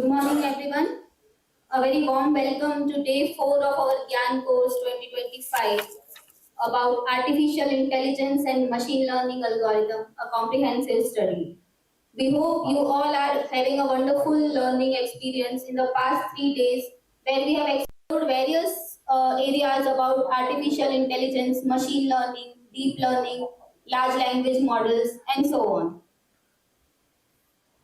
morning, everyone. A very warm welcome to day 4 of our Gyan course 2025 about artificial intelligence and machine learning algorithm, a comprehensive study. We hope you all are having a wonderful learning experience in the past 3 days where we have explored various areas about artificial intelligence, machine learning, deep learning, large language models, and so on.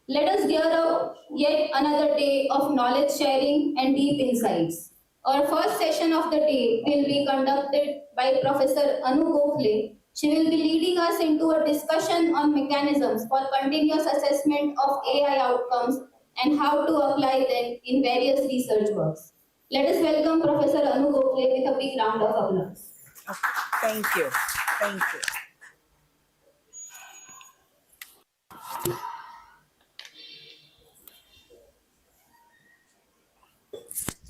Let us gear up yet another day of knowledge sharing and deep insights. Our first session of the day will be conducted by Professor Anu Gokhale. She will be leading us into a discussion on mechanisms for continuous assessment of AI outcomes and how to apply them in various research works. Let us welcome Professor Anu Gokhale with a big round of applause. Thank you. Thank you.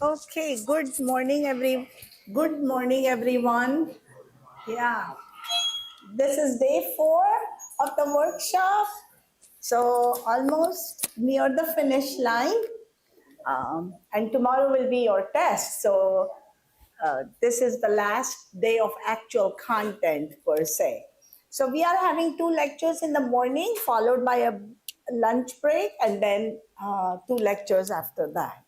Okay, good morning everyone. Yeah. This is day 4 of the workshop. So almost near the finish line. And tomorrow will be your test. So this is the last day of actual content per se. So we are having 2 lectures in the morning followed by a lunch break and then 2 lectures after that.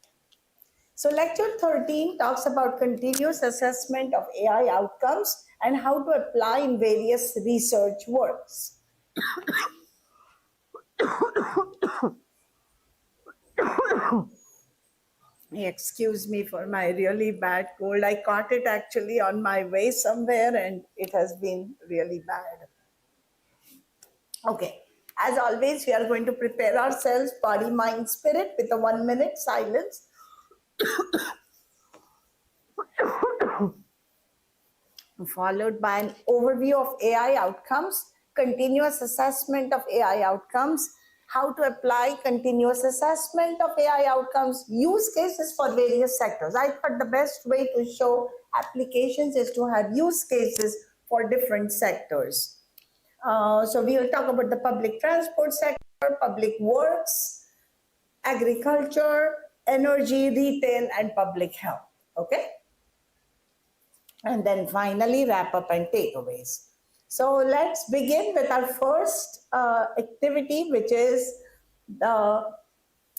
So lecture 13 talks about continuous assessment of AI outcomes and how to apply in various research works. Excuse me for my really bad cold. I caught it actually on my way somewhere and it has been really bad. Okay, as always, we are going to prepare ourselves, body, mind, spirit, with a 1-minute silence. Followed by an overview of AI outcomes, continuous assessment of AI outcomes, how to apply continuous assessment of AI outcomes, use cases for various sectors. I thought the best way to show applications is to have use cases for different sectors. So we will talk about the public transport sector, public works, agriculture, energy, retail, and public health. Okay? And then finally wrap up and takeaways. So let's begin with our first activity, which is the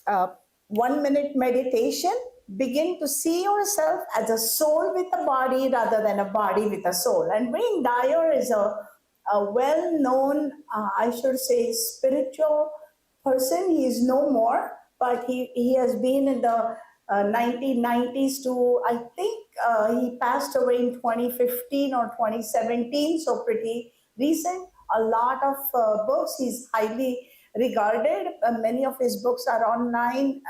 1-minute meditation. Begin to see yourself as a soul with a body rather than a body with a soul. And Wayne Dyer is a well-known, I should say, spiritual person. He is no more, but he has been in the 1990s to, I think he passed away in 2015 or 2017, so pretty recent. A lot of books. He's highly regarded. Many of his books are online,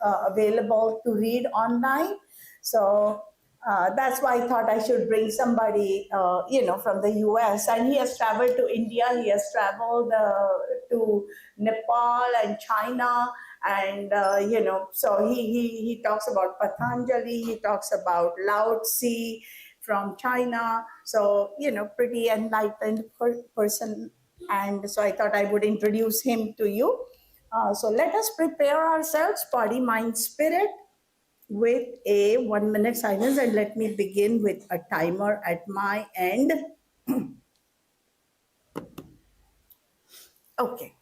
available to read online. So that's why I thought I should bring somebody, from the US. And he has traveled to India. He has traveled to Nepal and China. And, so he talks about Patanjali. He talks about Lao Tzu from China. So, pretty enlightened person. And so I thought I would introduce him to you. So let us prepare ourselves, body, mind, spirit, with a 1-minute silence. And let me begin with a timer at my end. Okay.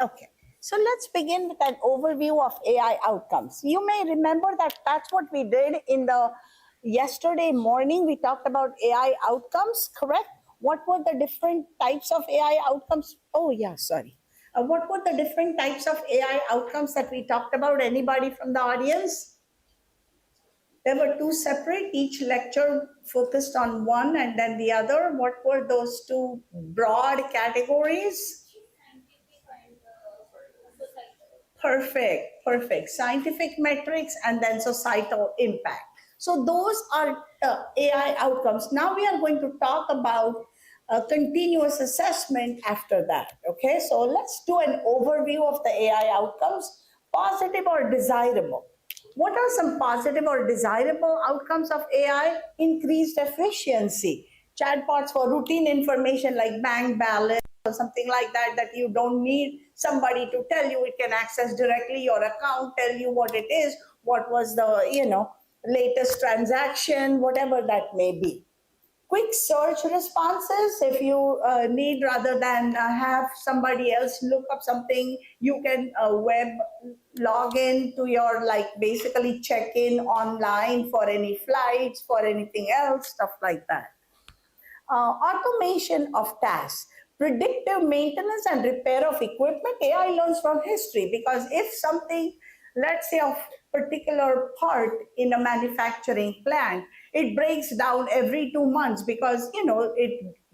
Okay, so let's begin with an overview of AI outcomes. You may remember that that's what we did in the yesterday morning. We talked about AI outcomes, correct? What were the different types of AI outcomes? Oh, yeah, sorry. What were the different types of AI outcomes that we talked about? Anybody from the audience? There were two separate, each lecture focused on one and then the other. What were those two broad categories? Perfect, perfect. Scientific metrics and then societal impact. So those are AI outcomes. Now we are going to talk about continuous assessment after that. Okay, so let's do an overview of the AI outcomes, positive or desirable. What are some positive or desirable outcomes of AI? Increased efficiency. Chatbots for routine information like bank balance or something like that, that you don't need somebody to tell you. It can access directly your account, tell you what it is, what was the latest transaction, whatever that may be. Quick search responses, if you need, rather than have somebody else look up something, you can web log in to your, like, basically check in online for any flights, for anything else, stuff like that. Automation of tasks, predictive maintenance and repair of equipment. AI learns from history, because if something, let's say, of particular part in a manufacturing plant, it breaks down every 2 months because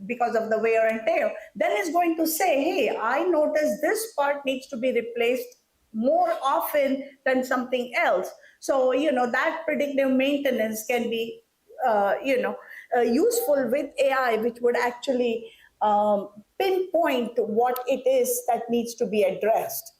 because of the wear and tear, then it's going to say, hey, I noticed this part needs to be replaced more often than something else. So that predictive maintenance can be useful with AI, which would actually pinpoint what it is that needs to be addressed.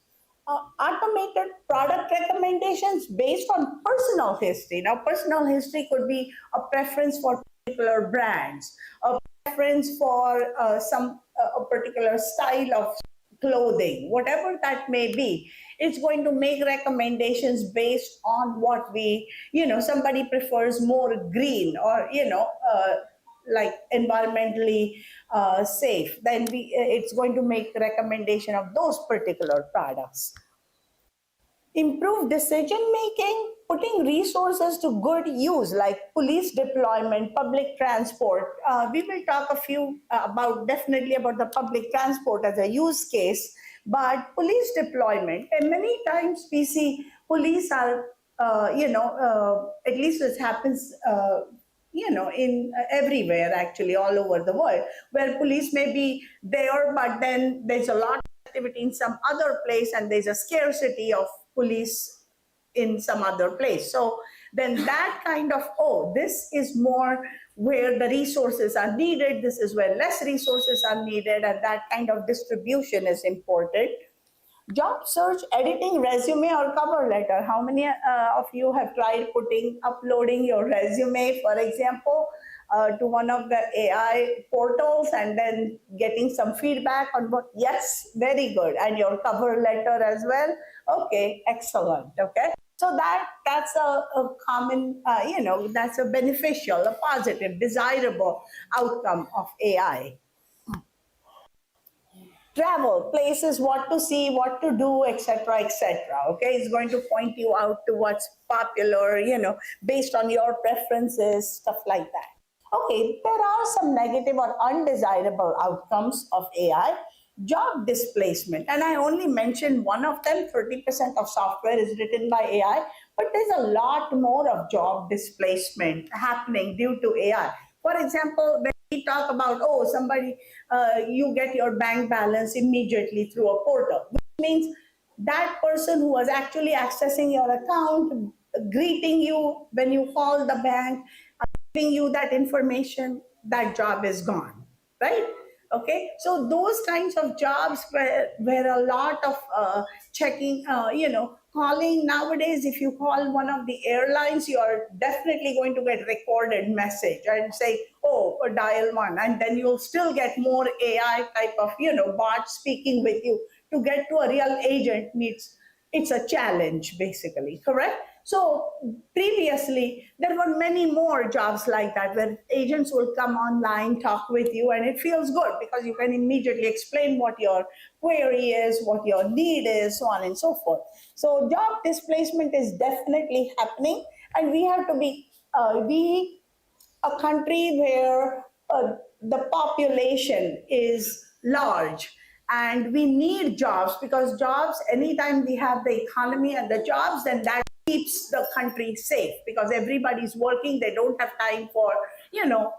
Automated product recommendations based on personal history. Now, personal history could be a preference for particular brands, a preference for a particular style of clothing, whatever that may be. It's going to make recommendations based on what somebody prefers more green, or like environmentally safe, then it's going to make recommendation of those particular products. Improve decision making, putting resources to good use, like police deployment, public transport. We will talk a few about, definitely, about the public transport as a use case. But police deployment, and many times we see police are at least this happens in everywhere, actually, all over the world, where police may be there, but then there's a lot of activity in some other place, and there's a scarcity of police in some other place. So then that kind of, oh, this is more where the resources are needed, this is where less resources are needed, and that kind of distribution is important. Job search, editing resume or cover letter. How many of you have tried uploading your resume, for example, to one of the AI portals, and then getting some feedback on what? Yes, very good. And your cover letter as well. Okay, excellent. Okay. So that's a common, that's a beneficial, a positive, desirable outcome of AI. Travel, places, what to see, what to do, etc., etc. Okay, it's going to point you out to what's popular, based on your preferences, stuff like that. Okay, there are some negative or undesirable outcomes of AI. Job displacement, and I only mentioned one of them. 30% of software is written by AI, but there's a lot more of job displacement happening due to AI. For example, when we talk about, oh, somebody, you get your bank balance immediately through a portal, which means that person who was actually accessing your account, greeting you when you call the bank, giving you that information, that job is gone, right? Okay, so those kinds of jobs where a lot of checking, calling. Nowadays, if you call one of the airlines, you are definitely going to get recorded message and say, oh, dial one, and then you'll still get more AI type of bot speaking with you. To get to a real agent, it's a challenge, basically, correct? So previously, there were many more jobs like that where agents will come online, talk with you, and it feels good because you can immediately explain what your query is, what your need is, so on and so forth. So job displacement is definitely happening, and we have to be a country where the population is large and we need jobs, because jobs, anytime we have the economy and the jobs, then that keeps the country safe, because everybody's working. They don't have time for, you know,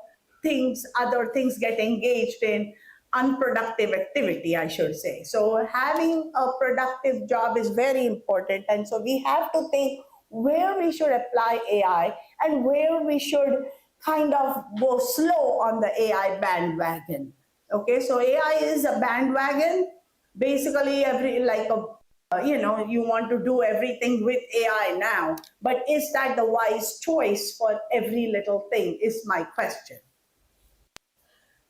other things get engaged in unproductive activity, I should say. So having a productive job is very important. And so we have to think where we should apply AI and where we should kind of go slow on the AI bandwagon. Okay, so AI is a bandwagon. Basically, you want to do everything with AI now, but is that the wise choice for every little thing? Is my question.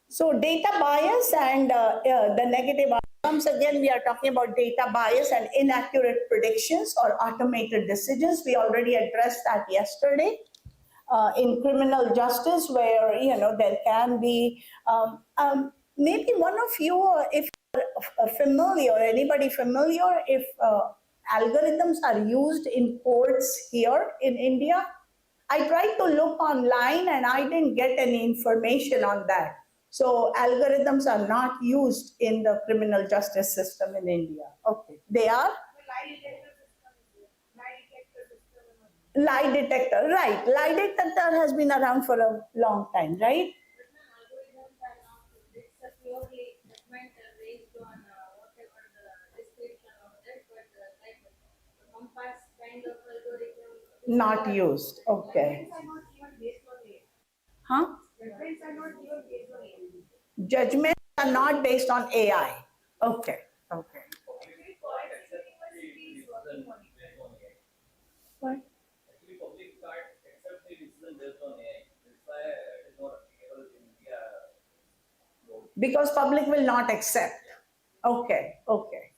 So data bias and the negative outcomes, again, we are talking about data bias and inaccurate predictions or automated decisions. We already addressed that yesterday. In criminal justice, where there can be maybe one of you, if familiar, anybody familiar, if algorithms are used in courts here in India. I tried to look online and I didn't get any information on that. So algorithms are not used in the criminal justice system in India. Okay, they are lie detector, right? Lie detector has been around for a long time, right? Not used. Okay. Huh? Judgments are not based on AI. Okay. Okay. What? Because public will not accept. Okay. Okay. Okay.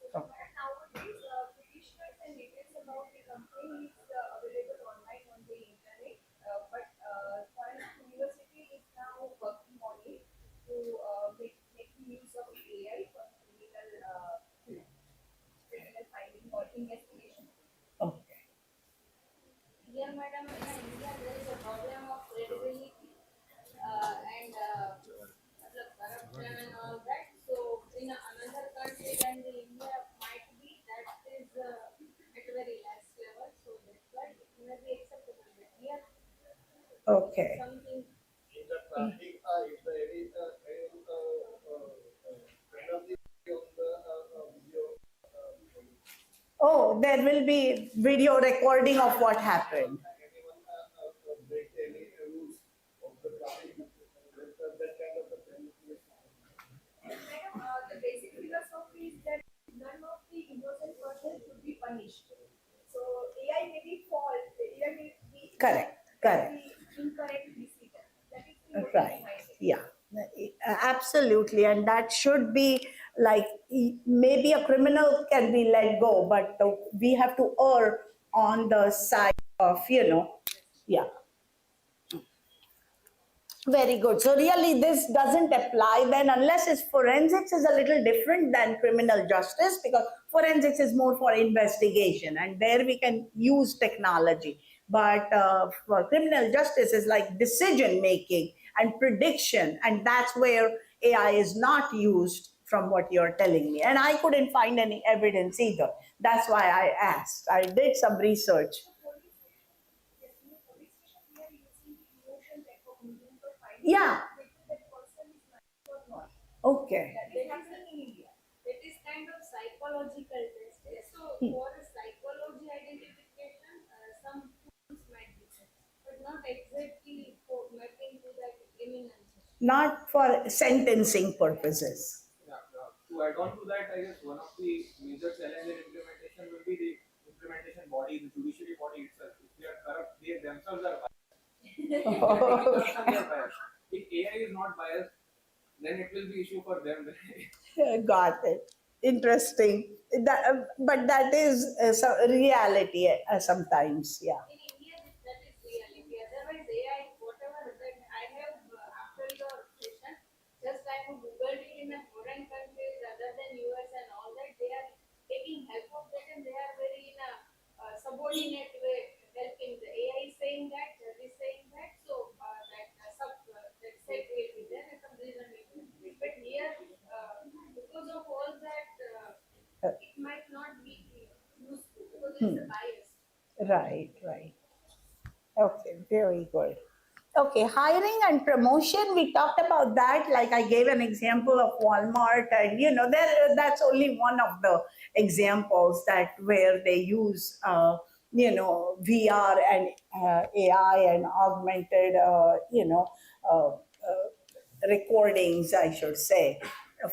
Okay. Here, madam, in India, there is a problem of credibility and corruption and all that. So, in another country than the India might be, that is at a very less level. So, that's why it may be acceptable. But here, Okay. something. Oh, there will be video recording of what happened. Correct. Correct. Right. Yeah. Absolutely. And that should be like, maybe a criminal can be let go, but we have to err on the side of, yeah. Very good. So really this doesn't apply then, unless it's forensics is a little different than criminal justice, because forensics is more for investigation and there we can use technology. But for criminal justice is like decision making and prediction, and that's where AI is not used from what you're telling me. And I couldn't find any evidence either. That's why I asked. I did some research. Yeah. Okay. It is kind of psychological test. So for a psychology identification, some tools might be used, but not exactly for mapping to that criminal justice. Not for sentencing purposes. To add on to that, I guess one of the major challenges in implementation will be the implementation body, the judiciary body itself. If they are corrupt, they themselves are biased. They are biased. If AI is not biased, then it will be issue for them. Got it. interesting. But that is reality sometimes. Yeah. In India, that is reality. Otherwise, AI, whatever that I have after your session, just I have googled it in a foreign countries other than US and all that. They are taking help of that and they are very in a subordinate way helping. The AI is saying that, that is saying that. So that set will be there and some reason will be there. But here, because of all that, it might not be useful because it's a bias. Right, right. Okay, very good. Okay, hiring and promotion, we talked about that. Like I gave an example of Walmart, and that's only one of the examples that where they use VR and AI and augmented recordings, I should say,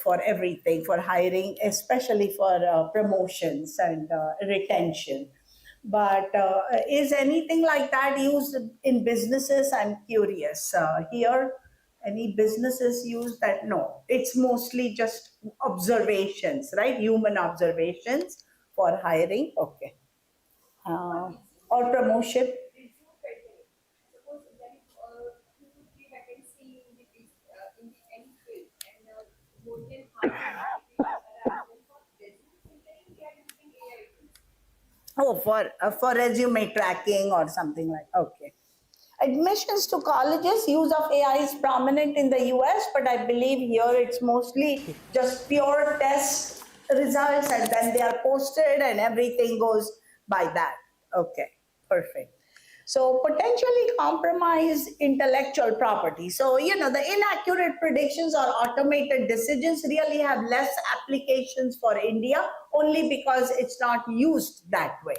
for everything, for hiring, especially for promotions and retention. But is anything like that used in businesses? I'm curious. Here, any businesses use that? No, it's mostly just observations, right? Human observations for hiring. Okay. Or promotion. Suppose there is two to three vacancy in any field, and more than half of the applications are then for business filtering, they are using AI tools. Oh, for resume tracking or something like. Okay. Admissions to colleges, use of AI is prominent in the US, but I believe here it's mostly just pure test results and then they are posted and everything goes by that. Okay, perfect. So potentially compromise intellectual property. So, the inaccurate predictions or automated decisions really have less applications for India only because it's not used that way.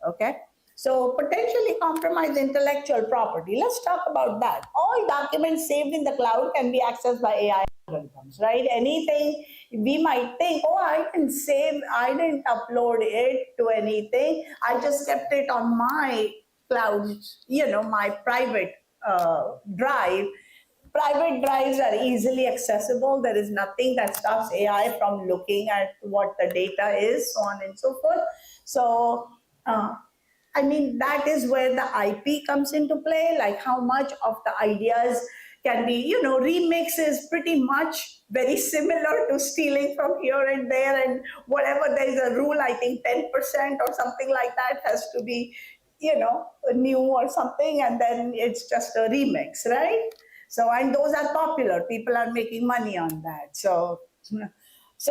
Okay. So potentially compromise intellectual property. Let's talk about that. All documents saved in the cloud can be accessed by AI algorithms, right? Anything we might think, oh, I didn't upload it to anything. I just kept it on my cloud, my private drive. Private drives are easily accessible. There is nothing that stops AI from looking at what the data is, so on and so forth. So, uh, I mean, that is where the IP comes into play, like how much of the ideas can be, remix is pretty much very similar to stealing from here and there. And whatever there is a rule, I think 10% or something like that has to be, new or something. And then it's just a remix, right? So, and those are popular. People are making money on that. So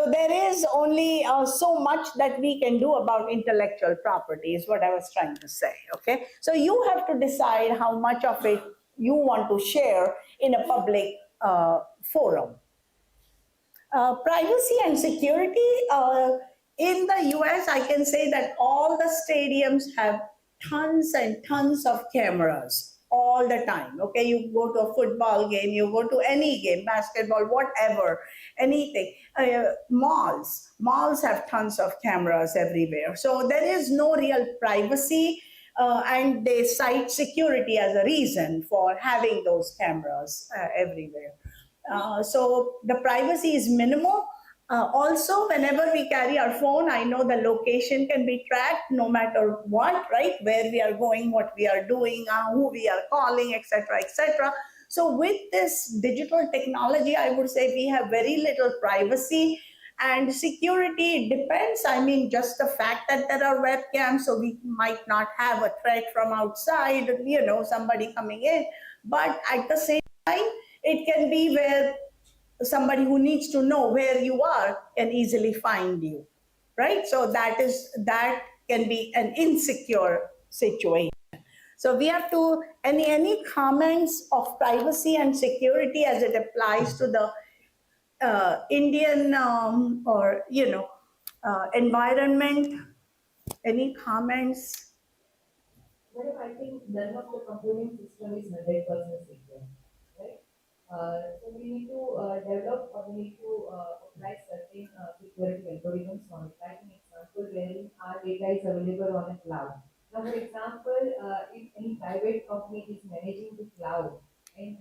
there is only so much that we can do about intellectual property is what I was trying to say. Okay, so you have to decide how much of it you want to share in a public forum. Privacy and security. In the US, I can say that all the stadiums have tons and tons of cameras all the time. Okay, you go to a football game, you go to any game, basketball, whatever, anything. Malls have tons of cameras everywhere. So there is no real privacy. And they cite security as a reason for having those cameras everywhere. So the privacy is minimal. Also, whenever we carry our phone, I know the location can be tracked no matter what, right? Where we are going, what we are doing, who we are calling, etc., etc. So with this digital technology, I would say we have very little privacy. And security depends. I mean, just the fact that there are webcams, so we might not have a threat from outside, somebody coming in. But at the same time, it can be where somebody who needs to know where you are can easily find you, right? So that can be an insecure situation. So we have to any comments of privacy and security as it applies to the Indian or environment. Any comments? Madam, I think none of the component system is 100% secure, right? So we need to develop or we need to apply certain security algorithms on it. Like an example, wherein our data is available on a cloud. Now, for example, if any private company is managing the cloud, and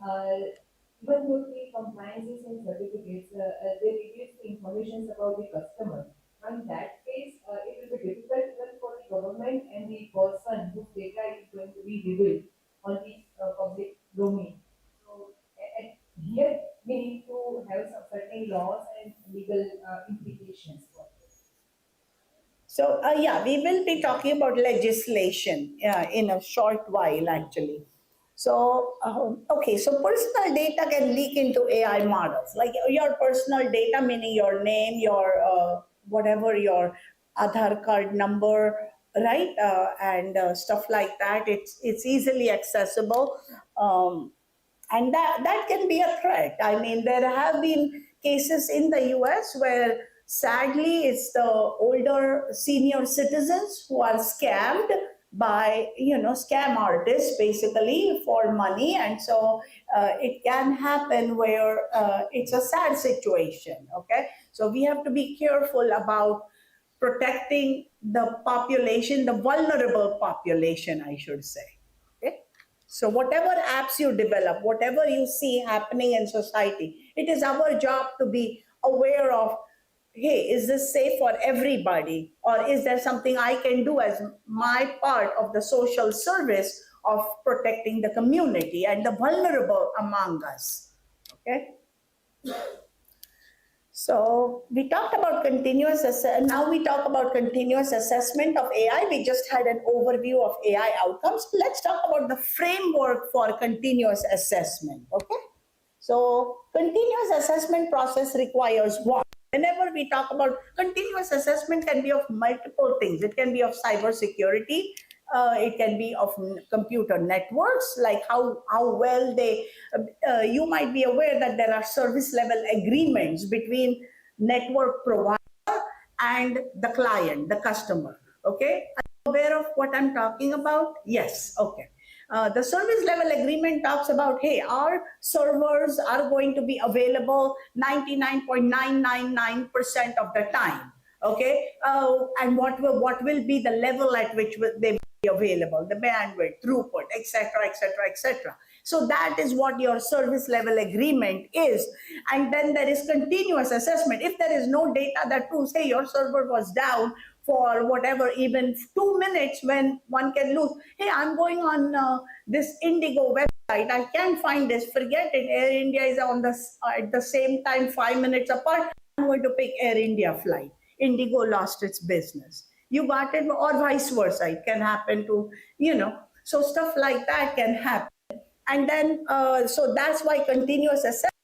even though the compliances and certificates, they release the information about the customer. in that case, it will be difficult even for the government and the person whose data is going to be revealed on the public domain. So, and here we need to have some certain laws and legal implications for this. So, yeah, we will be talking about legislation in a short while, actually. So, okay, so personal data can leak into AI models, like your personal data, meaning your name, your whatever, your Aadhaar card number, right, and stuff like that. It's easily accessible. And that can be a threat. I mean, there have been cases in the US where sadly it's the older senior citizens who are scammed by scam artists basically for money, and so it can happen where it's a sad situation. Okay, so we have to be careful about protecting the population, the vulnerable population, I should say. Okay, so whatever apps you develop, whatever you see happening in society, it is our job to be aware of, hey, is this safe for everybody? Or is there something I can do as my part of the social service of protecting the community and the vulnerable among us? Okay. So we talked about now we talk about continuous assessment of AI. We just had an overview of AI outcomes. Let's talk about the framework for continuous assessment. Okay. So continuous assessment process requires what? Whenever we talk about continuous assessment, can be of multiple things. It can be of cybersecurity. It can be of computer networks, like how well they. You might be aware that there are service level agreements between network provider and the client, the customer. Okay, are you aware of what I'm talking about? Yes. Okay. The service level agreement talks about, hey, our servers are going to be available 99.999% of the time. Okay, and what will be the level at which they will be available, the bandwidth, throughput, etc., etc., etc. So that is what your service level agreement is. And then there is continuous assessment. If there is no data that proves, hey, your server was down for whatever, even 2 minutes, when one can lose, hey, I'm going on this Indigo website, I can't find this, forget it, Air India is on the at the same time 5 minutes apart, I'm going to pick Air India flight. Indigo lost its business. You got it, or vice versa. It can happen to, so stuff like that can happen. And then, so that's why continuous assessment.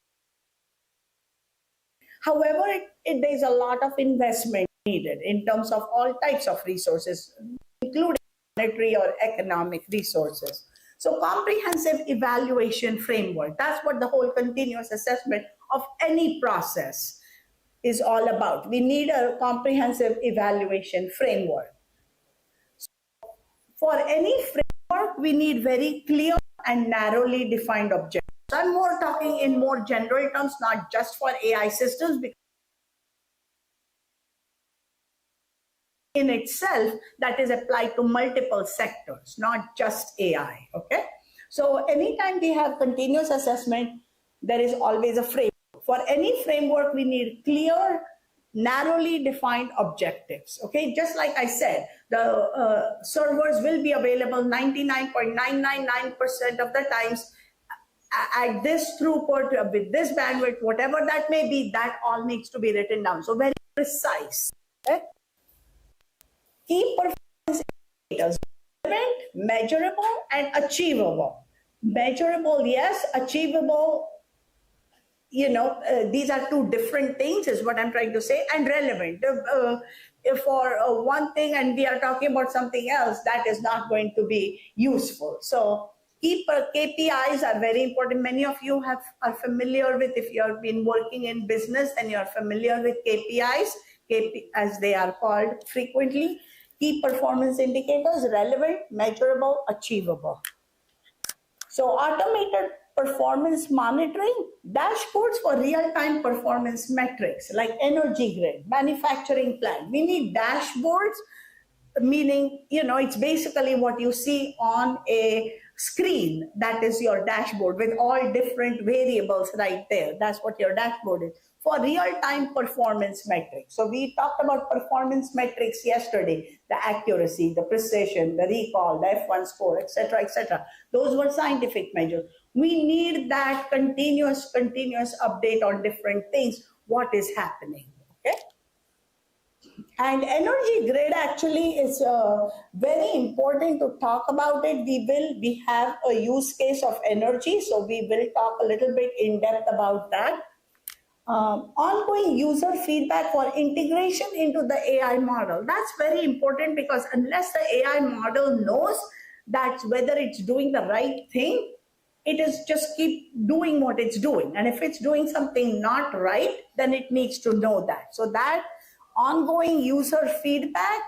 However, there's a lot of investment needed in terms of all types of resources, including monetary or economic resources. So comprehensive evaluation framework, that's what the whole continuous assessment of any process is all about. We need a comprehensive evaluation framework. For any framework, we need very clear and narrowly defined objectives. I'm more talking in more general terms, not just for AI systems, because in itself that is applied to multiple sectors, not just AI. Okay, so anytime we have continuous assessment, there is always a framework. For any framework, we need clear, narrowly defined objectives. Okay, just like I said, the servers will be available 99.999% of the times at this throughput with this bandwidth, whatever that may be. That all needs to be written down. So very precise. Okay? Key performance indicators: relevant, measurable, and achievable. Measurable, yes. Achievable, these are two different things, is what I'm trying to say. And relevant. If for one thing and we are talking about something else, that is not going to be useful. So KPIs are very important. Many of you are familiar with, if you have been working in business, then you are familiar with KPIs, as they are called frequently. Key performance indicators: relevant, measurable, achievable. So automated performance monitoring, dashboards for real-time performance metrics like energy grid, manufacturing plant. We need dashboards, meaning, it's basically what you see on a screen that is your dashboard with all different variables right there. That's what your dashboard is for real-time performance metrics. So we talked about performance metrics yesterday, the accuracy, the precision, the recall, the F1 score, etc., etc. Those were scientific measures. We need that continuous update on different things, what is happening, okay? And energy grid actually is very important to talk about it. We have a use case of energy, so we will talk a little bit in depth about that. Ongoing user feedback for integration into the AI model. That's very important because unless the AI model knows that whether it's doing the right thing, it is just keep doing what it's doing. And if it's doing something not right, then it needs to know that. So that ongoing user feedback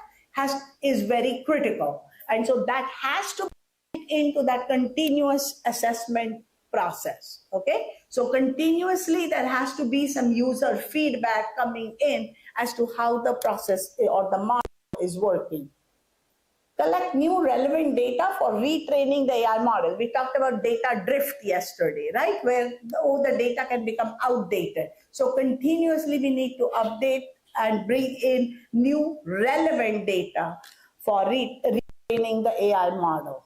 is very critical. And so that has to be into that continuous assessment process. Okay, so continuously there has to be some user feedback coming in as to how the process or the model is working. Collect new relevant data for retraining the AI model. We talked about data drift yesterday, right? Where the data can become outdated. So continuously we need to update and bring in new relevant data for retraining the AI model.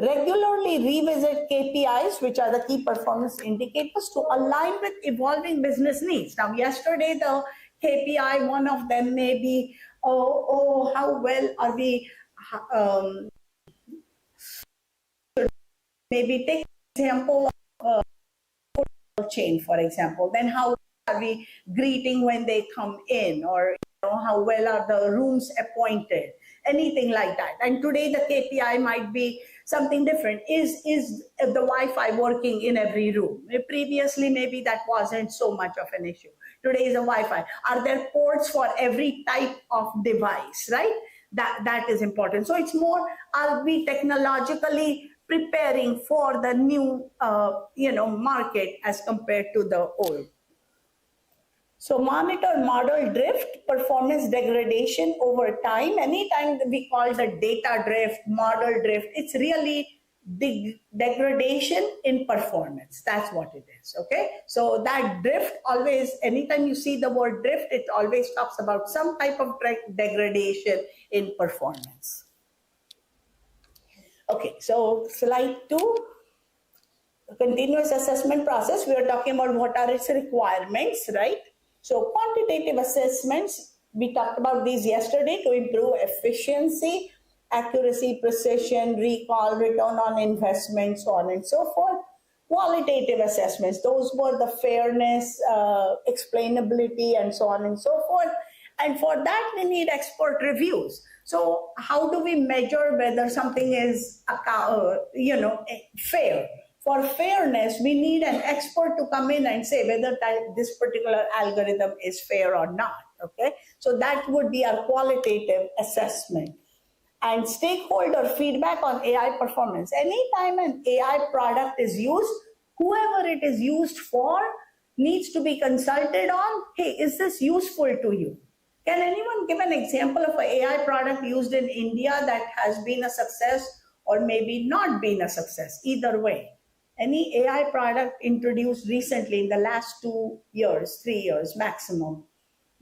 Regularly revisit KPIs, which are the key performance indicators, to align with evolving business needs. Now, yesterday, the KPI, one of them may be, how well are we, maybe take example of chain, for example, then how are we greeting when they come in, or how well are the rooms appointed, anything like that. And today the KPI might be something different. Is the Wi-Fi working in every room? Previously, maybe that wasn't so much of an issue. Today is the Wi-Fi. Are there ports for every type of device, right? That is important. So it's more, are we technologically preparing for the new market as compared to the old? So monitor model drift, performance degradation over time. Anytime we call the data drift, model drift, it's really the degradation in performance. That's what it is, okay? So that drift always, anytime you see the word drift, it always talks about some type of degradation in performance. Okay, so slide 2. Continuous assessment process, we are talking about what are its requirements, right? So quantitative assessments, we talked about these yesterday to improve efficiency, accuracy, precision, recall, return on investment, so on and so forth. Qualitative assessments, those were the fairness, explainability, and so on and so forth. And for that, we need expert reviews. So how do we measure whether something is, fair? For fairness, we need an expert to come in and say whether this particular algorithm is fair or not, okay? So that would be our qualitative assessment. And stakeholder feedback on AI performance. Anytime an AI product is used, whoever it is used for needs to be consulted on, hey, is this useful to you? Can anyone give an example of an AI product used in India that has been a success or maybe not been a success? Either way. Any AI product introduced recently in the last 2 years, 3 years maximum,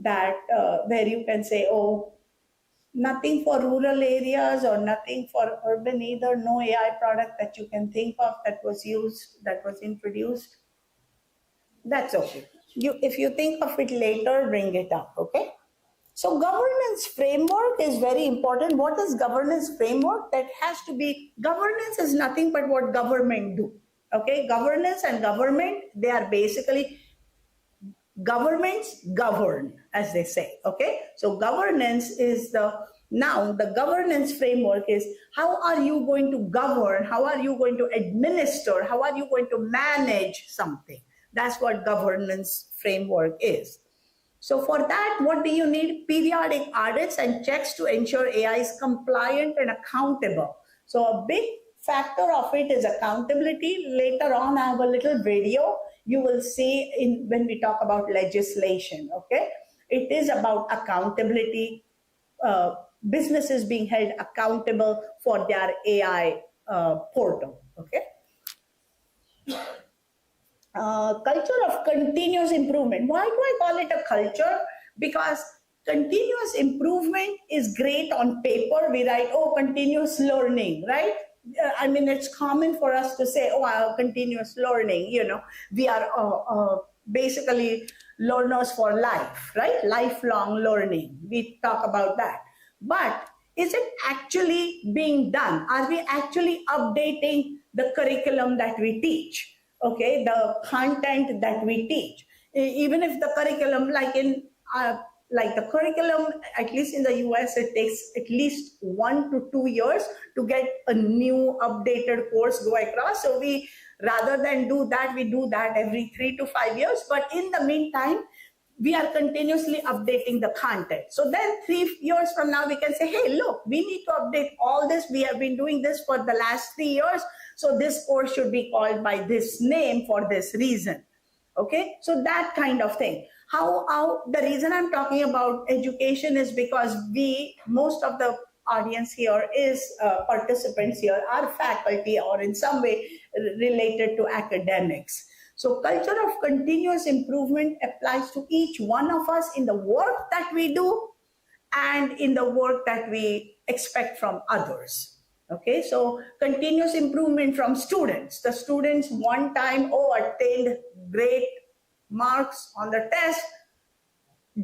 that where you can say, oh, nothing for rural areas or nothing for urban either, no AI product that you can think of that was used, that was introduced? That's okay. If you think of it later, bring it up, okay? So governance framework is very important. What is governance framework? That has to be, governance is nothing but what government do. Okay, governance and government, they are basically, governments govern, as they say, okay? So governance is the governance framework is how are you going to govern, how are you going to administer, how are you going to manage something? That's what governance framework is. So for that, what do you need? Periodic audits and checks to ensure AI is compliant and accountable. So a big factor of it is accountability. Later on, I have a little video you will see when we talk about legislation, okay? It is about accountability, businesses being held accountable for their AI portal, Okay. Culture of continuous improvement. Why do I call it a culture? Because continuous improvement is great on paper. We write, oh, continuous learning, right? I mean, it's common for us to say, oh, continuous learning, we are basically learners for life, right? Lifelong learning. We talk about that. But is it actually being done? Are we actually updating the curriculum that we teach? Okay, the content that we teach. Even if the curriculum, like the curriculum, at least in the US, it takes at least 1 to 2 years to get a new updated course go across. So we, rather than do that, we do that every 3 to 5 years. But in the meantime, we are continuously updating the content. So then 3 years from now, we can say, hey, look, we need to update all this. We have been doing this for the last 3 years. So this course should be called by this name for this reason. Okay, so that kind of thing. How the reason I'm talking about education is because most of the audience here is participants here are faculty or in some way related to academics. So culture of continuous improvement applies to each one of us in the work that we do and in the work that we expect from others. Okay, so continuous improvement from students. The students one time, attained great marks on the test,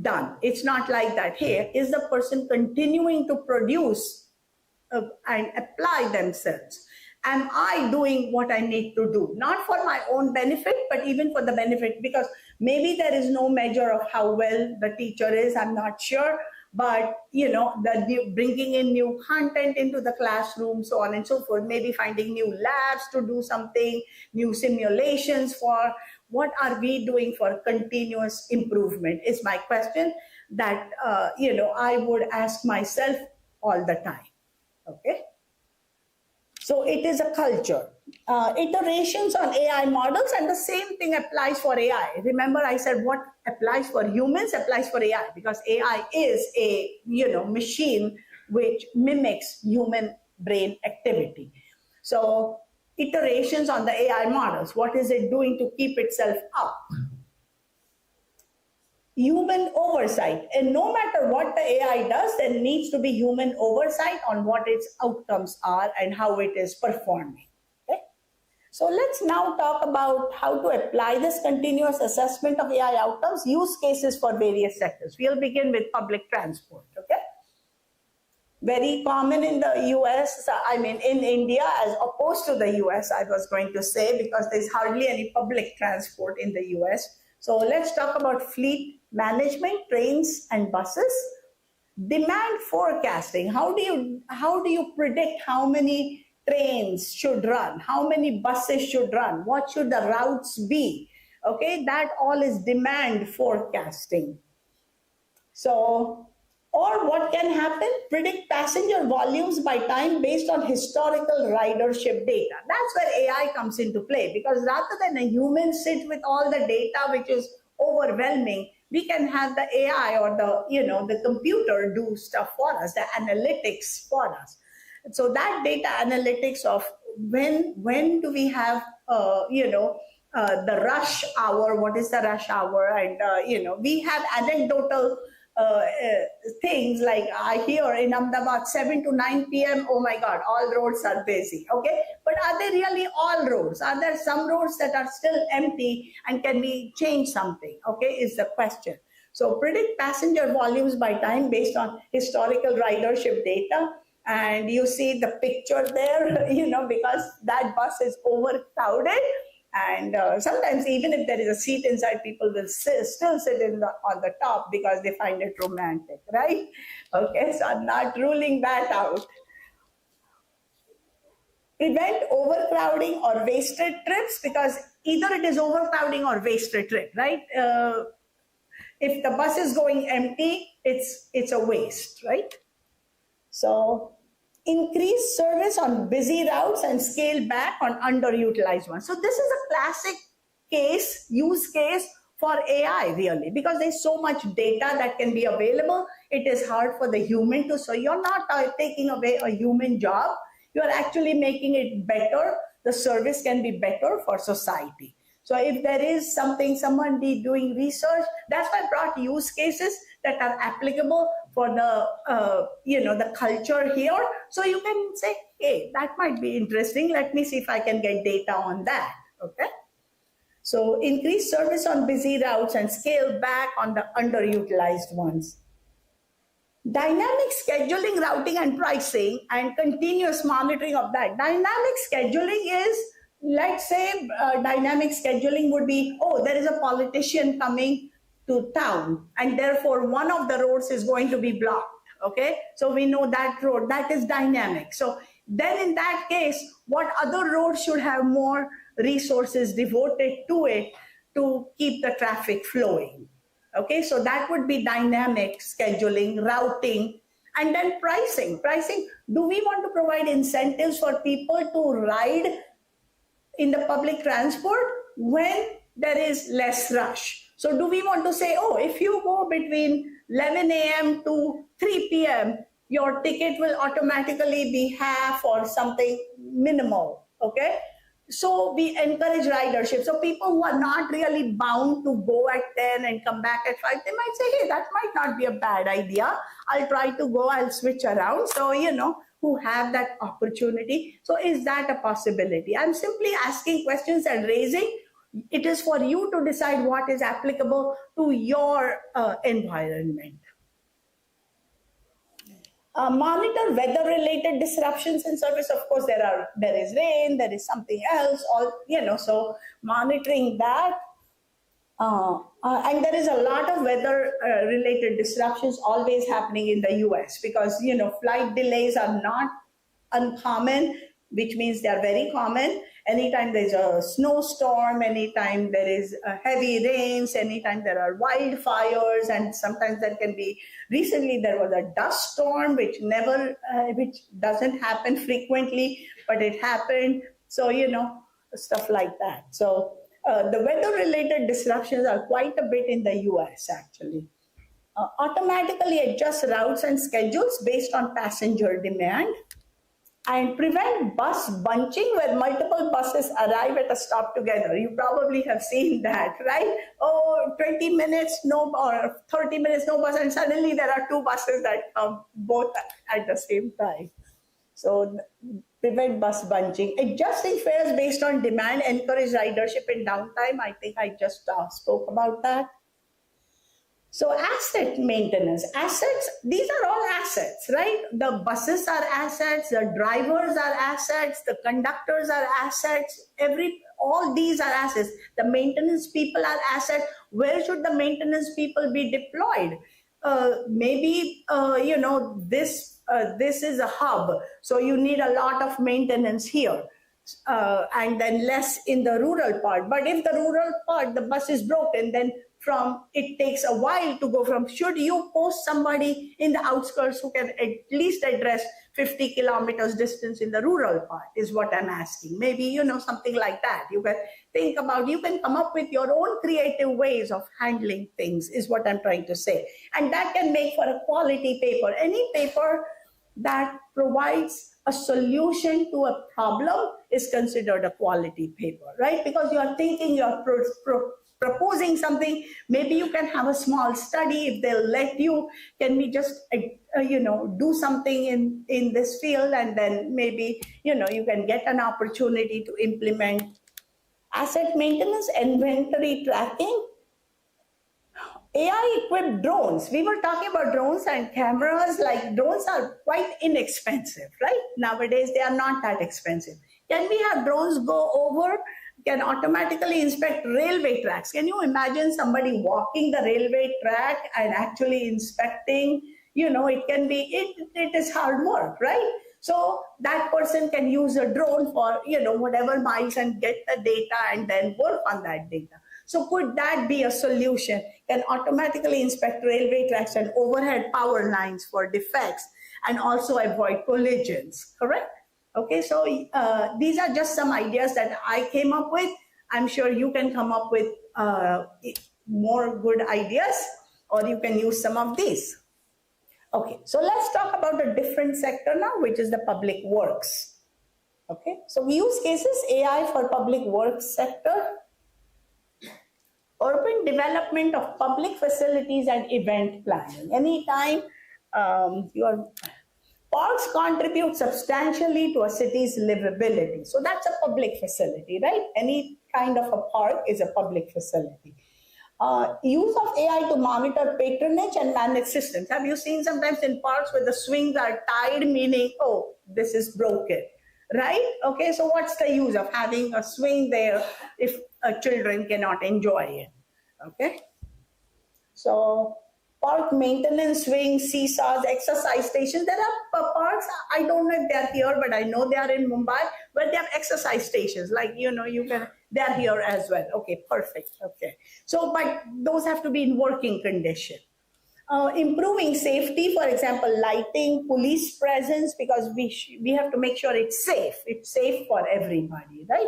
done. It's not like that. Here is the person continuing to produce and apply themselves. Am I doing what I need to do? Not for my own benefit, but even for the benefit, because maybe there is no measure of how well the teacher is, I'm not sure. But, bringing in new content into the classroom, so on and so forth, maybe finding new labs to do something, new simulations for what are we doing for continuous improvement is my question that, I would ask myself all the time. Okay. So it is a culture. Iterations on AI models, and the same thing applies for AI. Remember, I said what applies for humans applies for AI, because AI is a machine which mimics human brain activity. So iterations on the AI models. What is it doing to keep itself up? Human oversight. And no matter what the AI does, there needs to be human oversight on what its outcomes are and how it is performing. Okay? So let's now talk about how to apply this continuous assessment of AI outcomes, use cases for various sectors. We'll begin with public transport. Okay? Very common in the US, in India, as opposed to the US, I was going to say, because there's hardly any public transport in the US. So let's talk about fleet management, trains and buses. Demand forecasting. How do you predict how many trains should run? How many buses should run? What should the routes be? Okay, that all is demand forecasting. So, or what can happen? Predict passenger volumes by time based on historical ridership data. That's where AI comes into play, because rather than a human sit with all the data, which is overwhelming, we can have the AI or the computer do stuff for us, the analytics for us. So that data analytics of when do we have the rush hour? What is the rush hour? And we have anecdotal things like I hear in Ahmedabad 7 to 9 p.m. Oh my God, all roads are busy. Okay, but are they really all roads? Are there some roads that are still empty, and can we change something? Okay, is the question. So predict passenger volumes by time based on historical ridership data. And you see the picture there, because that bus is overcrowded. And sometimes even if there is a seat inside, people will still sit on the top because they find it romantic, right? Okay, so I'm not ruling that out. Prevent overcrowding or wasted trips, because either it is overcrowding or wasted trip, right? If the bus is going empty, it's a waste, right? So increase service on busy routes and scale back on underutilized ones. So this is a classic use case for AI really, because there's so much data that can be available. It is hard for the human to, so you're not taking away a human job. You're actually making it better. the service can be better for society. So if there is something, someone be doing research, that's why I brought use cases that are applicable for the culture here. So you can say, hey, that might be interesting. Let me see if I can get data on that. Okay. So increase service on busy routes and scale back on the underutilized ones. Dynamic scheduling, routing, and pricing, and continuous monitoring of that. Dynamic scheduling is, let's say, dynamic scheduling would be, oh, there is a politician coming to town, and therefore one of the roads is going to be blocked. Okay, so we know that road, that is dynamic. So then in that case, what other roads should have more resources devoted to it to keep the traffic flowing? Okay, so that would be dynamic scheduling, routing, and then pricing. Pricing, do we want to provide incentives for people to ride in the public transport when there is less rush? So do we want to say, oh, if you go between 11 a.m. to 3 p.m., your ticket will automatically be half or something minimal, okay? So we encourage ridership. So people who are not really bound to go at 10 and come back at 5, they might say, hey, that might not be a bad idea. I'll try to go, I'll switch around. So, who have that opportunity. So is that a possibility? I'm simply asking questions and raising. It is for you to decide what is applicable to your environment. Monitor weather-related disruptions in service. Of course, there is rain, there is something else, so monitoring that. And there is a lot of weather-related disruptions always happening in the US because, flight delays are not uncommon, which means they are very common. Anytime there's a snowstorm, anytime there is heavy rains, anytime there are wildfires, and sometimes there can be, recently there was a dust storm, which doesn't happen frequently, but it happened. So, stuff like that. So the weather-related disruptions are quite a bit in the US, actually. Automatically adjust routes and schedules based on passenger demand. And prevent bus bunching where multiple buses arrive at a stop together. You probably have seen that, right? Oh, 20 minutes, no, or 30 minutes, no bus, and suddenly there are 2 buses that come both at the same time. So prevent bus bunching. Adjusting fares based on demand, encourage ridership in downtime. I think I just spoke about that. So asset maintenance, assets, these are all assets, right? The buses are assets, the drivers are assets, the conductors are assets, all these are assets. The maintenance people are assets. Where should the maintenance people be deployed? Maybe, this is a hub, so you need a lot of maintenance here. And then less in the rural part. But if the rural part, the bus is broken, then it takes a while to go from, should you post somebody in the outskirts who can at least address 50 kilometers distance in the rural part is what I'm asking. Maybe, something like that. You can think about, you can come up with your own creative ways of handling things is what I'm trying to say. And that can make for a quality paper. Any paper that provides a solution to a problem is considered a quality paper, right? Because you are thinking, you are proposing something. Maybe you can have a small study if they'll let you. Can we just, do something in this field, and then maybe, you can get an opportunity to implement asset maintenance, inventory tracking, AI-equipped drones. We were talking about drones and cameras. Like, drones are quite inexpensive, right? Nowadays, they are not that expensive. Can we have drones go over, can automatically inspect railway tracks? Can you imagine somebody walking the railway track and actually inspecting? It is hard work, right? So that person can use a drone for, whatever miles and get the data and then work on that data. So could that be a solution? Can automatically inspect railway tracks and overhead power lines for defects and also avoid collisions, correct? Okay, so these are just some ideas that I came up with. I'm sure you can come up with more good ideas, or you can use some of these. Okay, so let's talk about a different sector now, which is the public works. Okay, so use cases AI for public works sector, urban development of public facilities and event planning. Anytime your parks contribute substantially to a city's livability. So that's a public facility, right? Any kind of a park is a public facility. Use of AI to monitor patronage and manage systems. Have you seen sometimes in parks where the swings are tied, meaning, oh, this is broken, right? Okay, so what's the use of having a swing there if children cannot enjoy it? Okay, so park maintenance, swings, seesaws, exercise stations. There are parks, I don't know if they're here, but I know they are in Mumbai, where they have exercise stations. Like, they're here as well. Okay, perfect. Okay. So, but those have to be in working condition. Improving safety, for example, lighting, police presence, because we have to make sure it's safe. It's safe for everybody, right?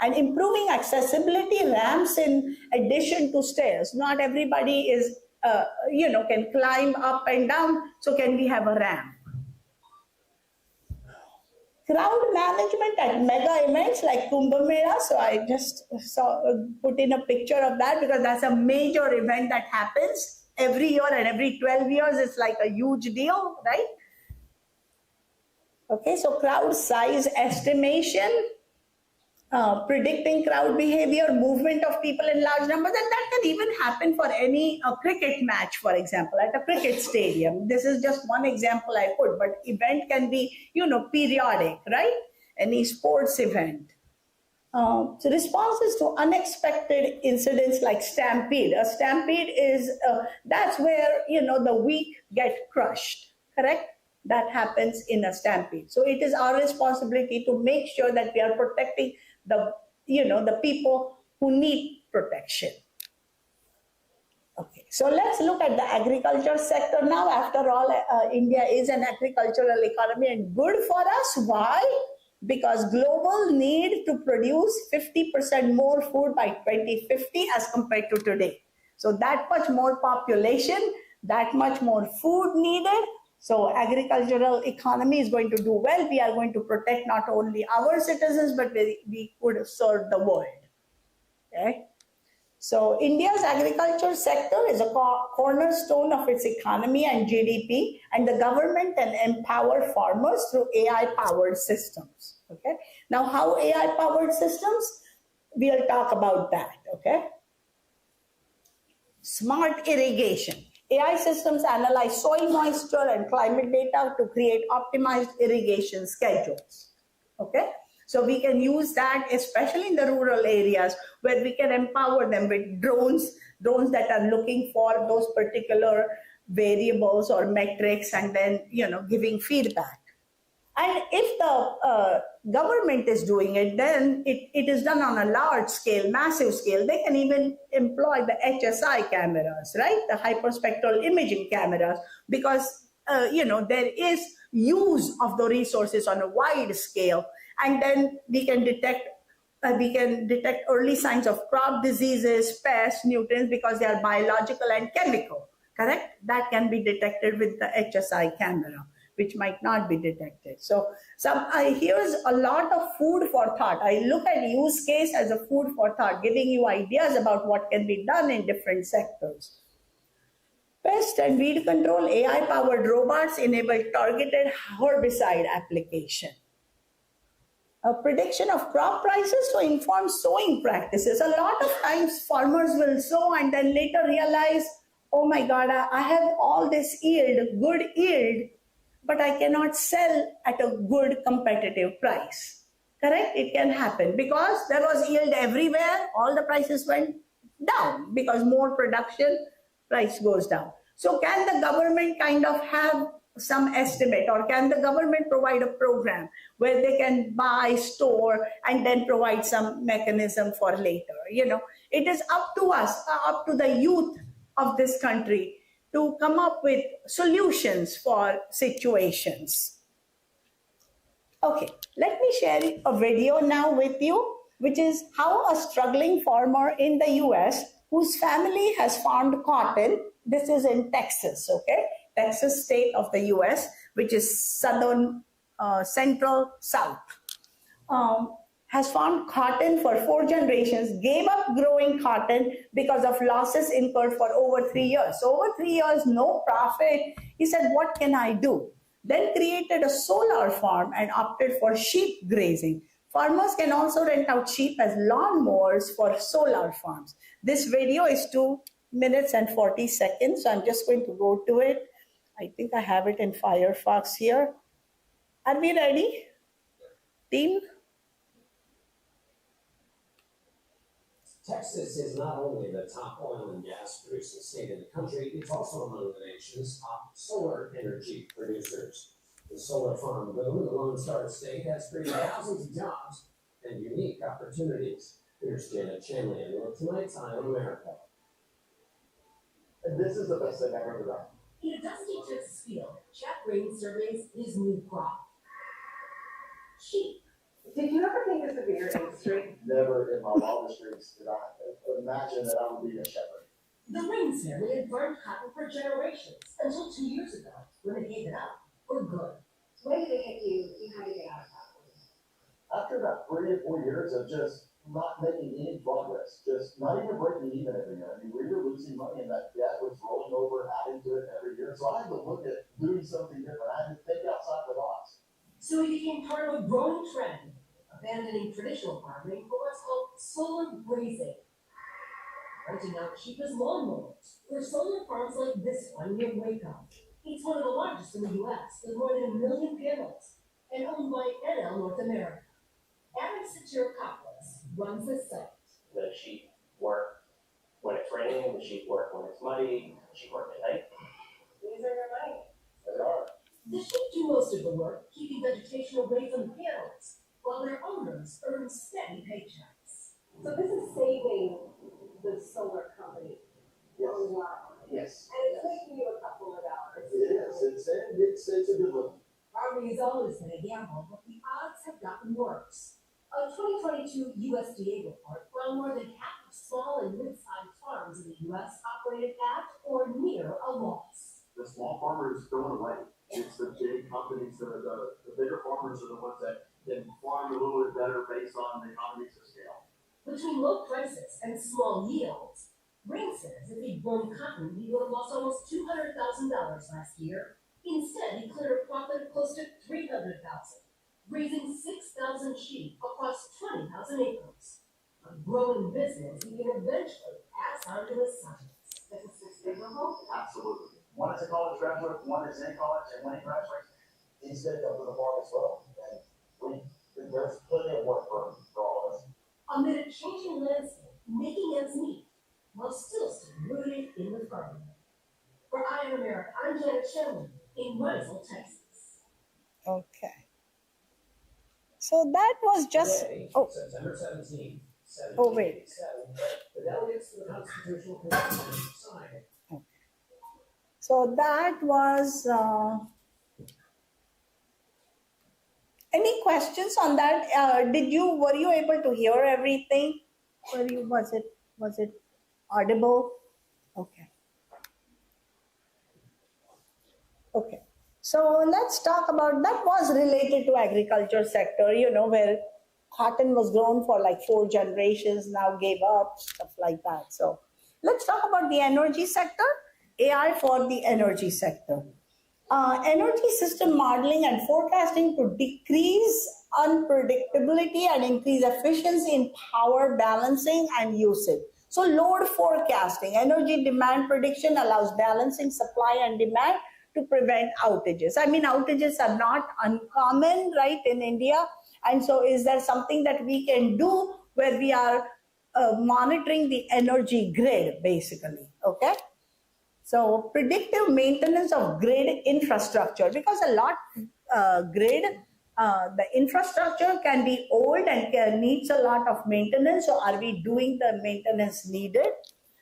And improving accessibility, ramps in addition to stairs. Not everybody is, can climb up and down. So can we have a ramp? Crowd management at mega events like Kumbh Mela. So I just put in a picture of that because that's a major event that happens every year, and every 12 years it's like a huge deal, right? Okay, so crowd size estimation, predicting crowd behavior, movement of people in large numbers, and that can even happen for any cricket match, for example, at a cricket stadium. This is just one example I put, but event can be, periodic, right? Any sports event. So responses to unexpected incidents like stampede. A stampede is, that's where, the weak get crushed, correct? That happens in a stampede. So it is our responsibility to make sure that we are protecting the people who need protection. Okay, so let's look at the agriculture sector now. After all, India is an agricultural economy, and good for us. Why? Because global need to produce 50% more food by 2050 as compared to today. So that much more population, that much more food needed. So agricultural economy is going to do well. We are going to protect not only our citizens, but we could serve the world. Okay. So India's agriculture sector is a cornerstone of its economy and GDP, and the government can empower farmers through AI-powered systems. Okay. Now, how AI-powered systems? We'll talk about that. Okay. Smart irrigation. AI systems analyze soil moisture and climate data to create optimized irrigation schedules. Okay, so we can use that, especially in the rural areas, where we can empower them with drones that are looking for those particular variables or metrics, and then giving feedback. And if the government is doing it, then it is done on a large scale, massive scale. They can even employ the HSI cameras, right? The hyperspectral imaging cameras, because, there is use of the resources on a wide scale. And then we can detect early signs of crop diseases, pests, nutrients, because they are biological and chemical, correct? That can be detected with the HSI camera, which might not be detected. So here's a lot of food for thought. I look at use case as a food for thought, giving you ideas about what can be done in different sectors. Pest and weed control, AI-powered robots enable targeted herbicide application. A prediction of crop prices to inform sowing practices. A lot of times farmers will sow and then later realize, oh my God, I have all this yield, good yield, but I cannot sell at a good competitive price. Correct? It can happen because there was yield everywhere. All the prices went down because more production, price goes down. So can the government kind of have some estimate, or can the government provide a program where they can buy, store, and then provide some mechanism for later? It is up to us, up to the youth of this country to come up with solutions for situations. Okay, let me share a video now with you, which is how a struggling farmer in the US whose family has farmed cotton, this is in Texas, okay? Texas state of the US, which is southern, central, south. has farmed cotton for 4 generations, gave up growing cotton because of losses incurred for over 3 years. So over 3 years, no profit. He said, what can I do? Then created a solar farm and opted for sheep grazing. Farmers can also rent out sheep as lawnmowers for solar farms. This video is 2 minutes and 40 seconds. So I'm just going to go to it. I think I have it in Firefox here. Are we ready, team? Texas is not only the top oil and gas producing state in the country, it's also among the nation's top solar energy producers. The solar farm boom in the Lone Star State has created thousands of jobs and unique opportunities. Here's Janet Chanley with tonight's Eye on America. And this is the best thing I've ever done. In a dusty Texas field, Jack Rain surveys his new crop. Sheep. Did you ever think this would be your industry? Never in my wildest dreams did I imagine that I would be a shepherd. The Rain family had farmed cotton for generations until 2 years ago when they gave it up for good. When did it hit you had to get out of that? After about 3 or 4 years of just not making any progress, just not even breaking even every year. I mean, we were losing money and that debt was rolling over, adding to it every year. So I had to look at doing something different. I had to think outside the box. So he became part of a growing trend, abandoning traditional farming for what's called solar grazing. Renting out cheap as lawnmowers for solar farms like this one near Waco. It's one of the largest in the U.S. with more than 1 million panels and owned by NL North America. Adam Sichir-Koplis runs the site. The sheep work when it's raining, the sheep work when it's muddy, the sheep work at night. These are your money. They are. The sheep do most of the work, keeping vegetation away from the panels, while their owners earn steady paychecks. So this is saving the solar company a lot. Yes. And it's making you a couple of dollars. It is. It's a good look. Farming has always been a gamble, but the odds have gotten worse. A 2022 USDA report found more than half of small and mid-sized farms in the U.S. operated at or near a loss. The small farmers going away. It's the big companies that are the bigger farmers are the ones that can farm a little bit better based on the economies of scale. Between low prices and small yields, Ring says if he'd grown cotton, he would have lost almost $200,000 last year. Instead, he cleared a profit of close to $300,000, raising 6,000 sheep across 20,000 acres. A growing business he can eventually pass on to his sons. This is sustainable. Absolutely. One is a college graduate, one is in college, and when he graduates, he's going to come to the farm as well. And there's plenty of work for all of us. Amid a changing landscape, making ends meet, while still staying rooted in the farm. For Eye on America, I'm Janet Shanley in Roseville, Texas. Okay. So that was just, Today, oh, September 17, Oh, wait. 1787, the delegates to the Constitutional Convention signed. so that was, any questions on that? Were you able to hear everything? Was it audible? Okay. Okay. So let's talk about, that was related to agriculture sector, where cotton was grown for like 4 generations, now gave up, stuff like that. So let's talk about the energy sector, AI for the energy sector. Energy system modeling and forecasting to decrease unpredictability and increase efficiency in power balancing and usage. So load forecasting, energy demand prediction allows balancing supply and demand to prevent outages. I mean, outages are not uncommon, right, in India. And so is there something that we can do where we are monitoring the energy grid, basically, okay? So predictive maintenance of grid infrastructure, because a lot the infrastructure can be old and needs a lot of maintenance. So are we doing the maintenance needed?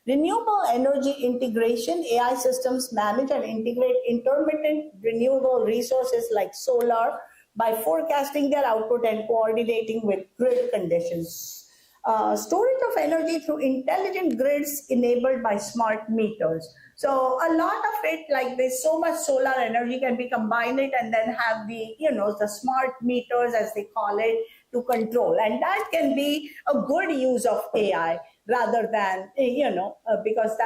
Renewable energy integration, AI systems manage and integrate intermittent renewable resources like solar by forecasting their output and coordinating with grid conditions. storage of energy through intelligent grids enabled by smart meters. So a lot of it, like there's so much solar energy, can be combined it and then have the smart meters, as they call it, to control. And that can be a good use of AI rather than, because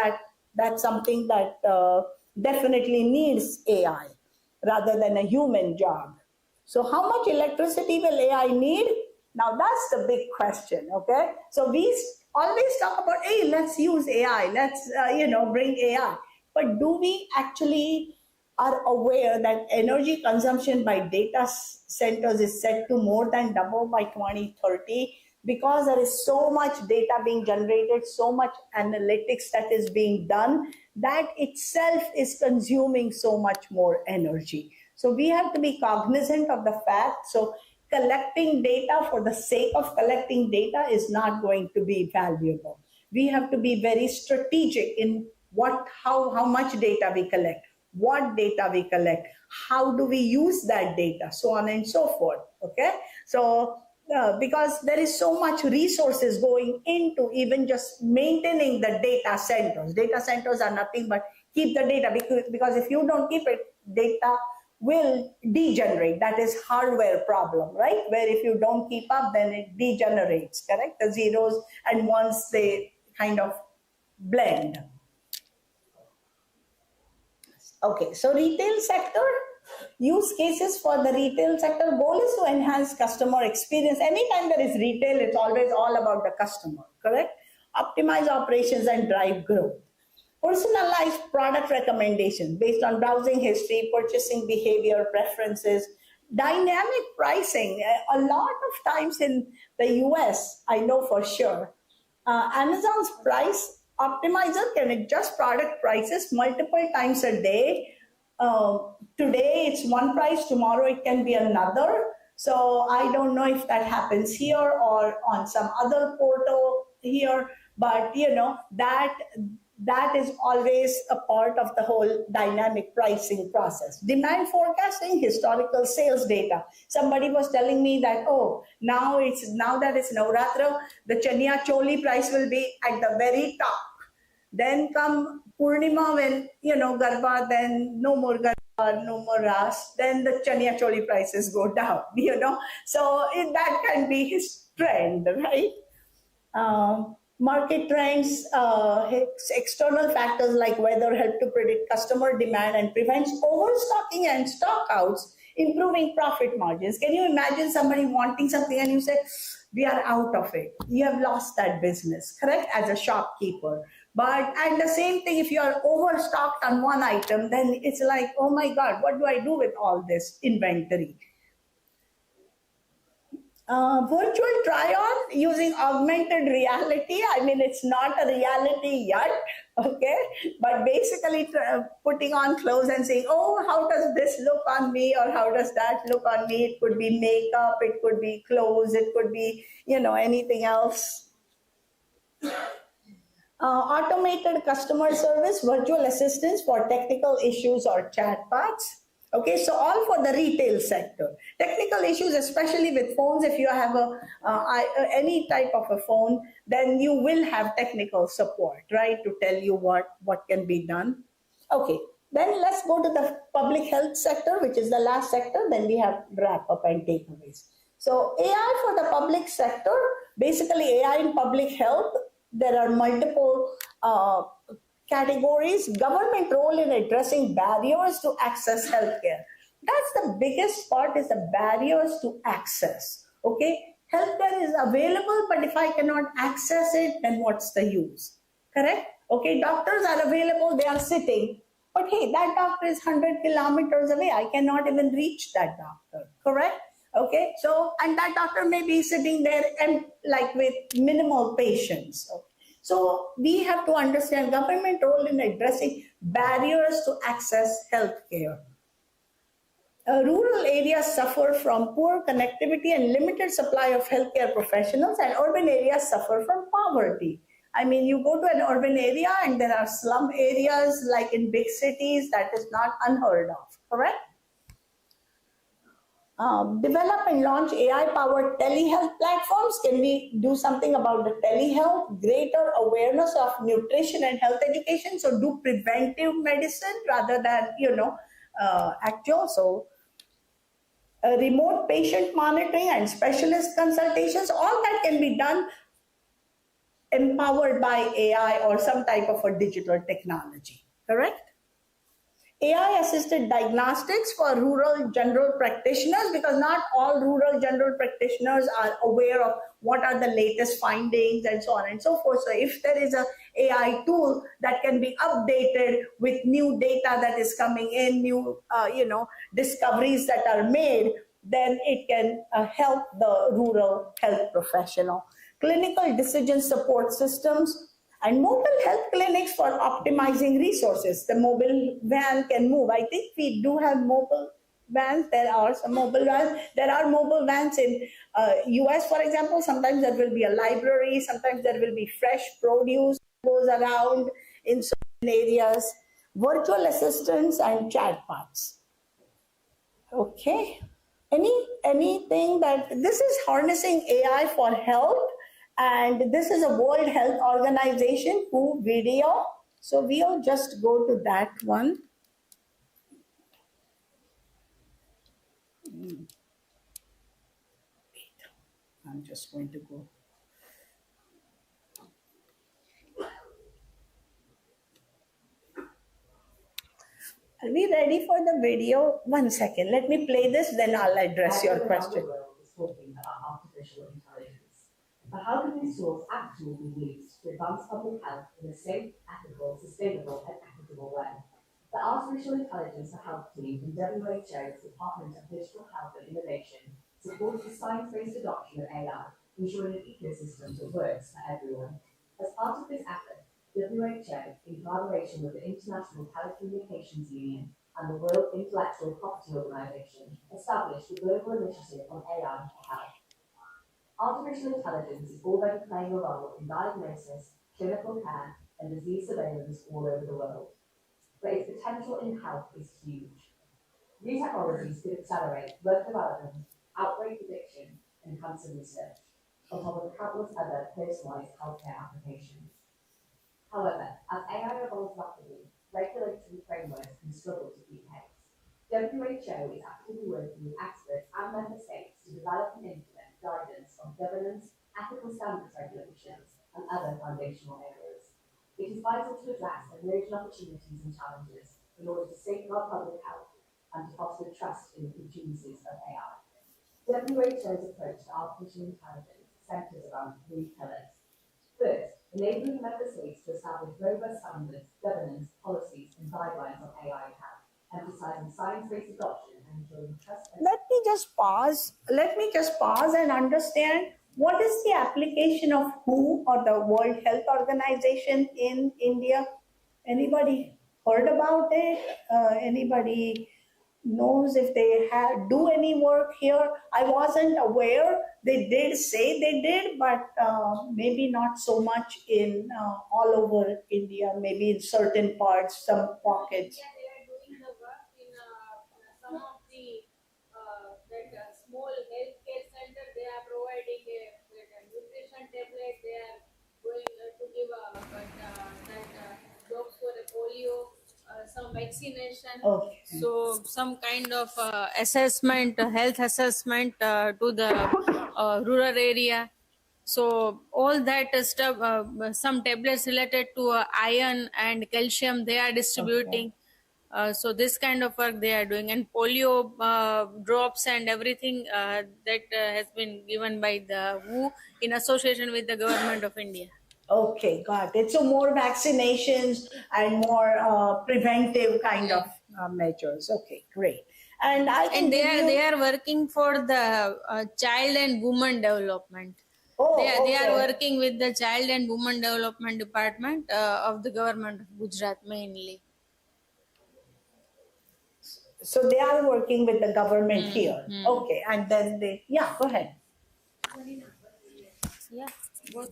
that's something that definitely needs AI rather than a human job. So how much electricity will AI need? Now that's the big question, okay? So we always talk about, hey, let's use AI, let's, bring AI. But do we actually are aware that energy consumption by data centers is set to more than double by 2030? Because there is so much data being generated, so much analytics that is being done, that itself is consuming so much more energy. So we have to be cognizant of the fact. So collecting data for the sake of collecting data is not going to be valuable. We have to be very strategic in how much data we collect, what data we collect, how do we use that data, so on and so forth. Okay, so because there is so much resources going into even just maintaining the data centers. Data centers are nothing but keep the data, because if you don't keep it, data will degenerate. That is hardware problem, right? Where if you don't keep up, then it degenerates, correct? The zeros and ones, they kind of blend. Okay, so retail sector, use cases for the retail sector. Goal is to enhance customer experience. Anytime there is retail, it's always all about the customer, correct? Optimize operations and drive growth. Personalized product recommendations based on browsing history, purchasing behavior, preferences, dynamic pricing. A lot of times in the US, I know for sure, Amazon's price optimizer can adjust product prices multiple times a day. Today it's one price, tomorrow it can be another. So I don't know if that happens here or on some other portal here, but that is always a part of the whole dynamic pricing process. Demand forecasting, historical sales data. Somebody was telling me that, now that it's Navratra, the Chaniya Choli price will be at the very top. Then come Purnima, when, Garba, then no more Garba, no more Ras, then the Chaniya Choli prices go down, So that can be his trend, right? Market trends, external factors like weather help to predict customer demand and prevents overstocking and stockouts, improving profit margins. Can you imagine somebody wanting something and you say, we are out of it? You have lost that business, correct, as a shopkeeper. But at the same thing, if you are overstocked on one item, then it's like, oh my God, what do I do with all this inventory? Virtual try-on using augmented reality. I mean, it's not a reality yet, okay? But basically putting on clothes and saying, oh, how does this look on me, or how does that look on me? It could be makeup, it could be clothes, it could be, anything else. Automated customer service, virtual assistants for technical issues or chatbots. Okay, so all for the retail sector. Technical issues, especially with phones, if you have any type of a phone, then you will have technical support, right, to tell you what can be done. Okay, then let's go to the public health sector, which is the last sector. Then we have wrap up and takeaways. So AI for the public sector, basically AI in public health. There are multiple categories. Government role in addressing barriers to access healthcare. That's the biggest part, is the barriers to access. Okay, healthcare is available, but if I cannot access it, then what's the use? Correct? Okay, doctors are available, they are sitting, but hey, that doctor is 100 kilometers away. I cannot even reach that doctor. Correct? Okay, so, and that doctor may be sitting there and like with minimal patients. Okay. So we have to understand government role in addressing barriers to access healthcare. Rural areas suffer from poor connectivity and limited supply of healthcare professionals, and urban areas suffer from poverty. I mean, you go to an urban area and there are slum areas like in big cities, that is not unheard of, correct? develop and launch AI-powered telehealth platforms. Can we do something about the telehealth? Greater awareness of nutrition and health education. So do preventive medicine rather than, actual. So remote patient monitoring and specialist consultations, all that can be done empowered by AI or some type of a digital technology, correct? AI assisted diagnostics for rural general practitioners, because not all rural general practitioners are aware of what are the latest findings and so on and so forth. So if there is a AI tool that can be updated with new data that is coming in, new discoveries that are made, then it can help the rural health professional. Clinical decision support systems and mobile health clinics for optimizing resources. The mobile van can move. I think we do have mobile vans. There are some mobile vans. There are mobile vans in US, for example. Sometimes there will be a library. Sometimes there will be fresh produce that goes around in certain areas. Virtual assistants and chatbots. Okay. Anything that this is harnessing AI for health, and this is a World Health Organization WHO video. So we'll just go to that one. I'm just going to go. Are we ready for the video? 1 second. Let me play this, then I'll address your question. The world is talking about artificial intelligence. But how can these tools actually be used to advance public health in a safe, ethical, sustainable, and equitable way? The Artificial Intelligence for Health team in WHO's Department of Digital Health and Innovation supports the science-based adoption of AI, ensuring an ecosystem that works for everyone. As part of this effort, WHO, in collaboration with the International Telecommunications Union and the World Intellectual Property Organization, established a global initiative on AI for health. Artificial intelligence is already playing a role in diagnosis, clinical care, and disease surveillance all over the world. But its potential in health is huge. New technologies could accelerate drug development, outbreak prediction, and cancer research, on top of countless other personalized healthcare applications. However, as AI evolves rapidly, regulatory frameworks can struggle to keep pace. WHO is actively working with experts and member states to develop and implement guidance on governance, ethical standards regulations, and other foundational areas. It is vital to address emerging opportunities and challenges in order to safeguard public health and to foster trust in the geniuses of AI. WHO's approach to artificial intelligence centers around three pillars. First, enabling member states to establish robust standards, governance, policies, and guidelines on AI health, emphasizing science-based adoption and ensuring trust. Let me just pause and understand what is the application of WHO or the World Health Organization in India. Anybody heard about it? Anybody knows if they do any work here? I wasn't aware. They did say they did, but maybe not so much in all over India. Maybe in certain parts, some pockets. Yeah, they are doing the work in some of the small healthcare center. They are providing a nutrition tablet. They are going to give jobs for the polio, some vaccination. Okay. So some kind of assessment, health assessment to the rural area. So all that stuff, some tablets related to iron and calcium, they are distributing. So this kind of work they are doing, and polio drops and everything that has been given by the WHO in association with the government of India. Okay, got it. So more vaccinations and more preventive kind of measures. Okay, great. And I can And give you... they are working for the child and woman development. Oh, They are okay. working with the Child and Women Development Department of the government of Gujarat mainly. So they are working with the government here. Okay, and then they... Yeah, go ahead. Yeah, both.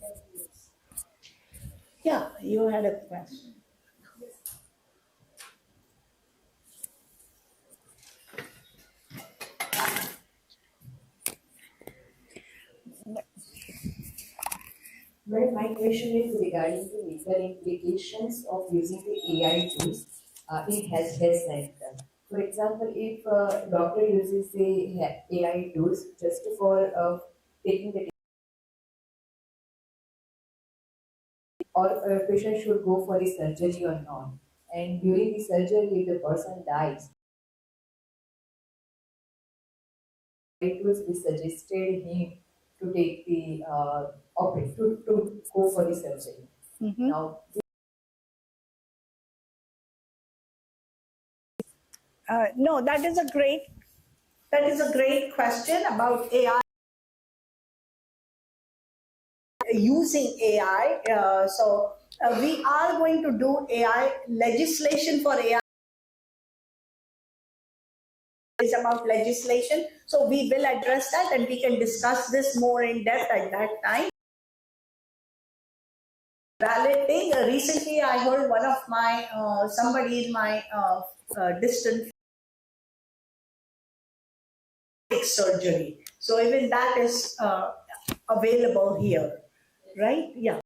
Yeah, you had a question. But my question is regarding the legal implications of using the AI tools in health sector. For example, if a doctor uses the AI tools just for taking the or a patient should go for the surgery or not, and during the surgery, if the person dies, it was be suggested him to take the to go for the surgery. Now, No, that is a great question about AI, using AI. We are going to do AI legislation for AI. Is about legislation. So we will address that and we can discuss this more in depth at that time. Valid thing. Recently, I heard one of my somebody in my distant surgery. So even that is available here, right? Yeah.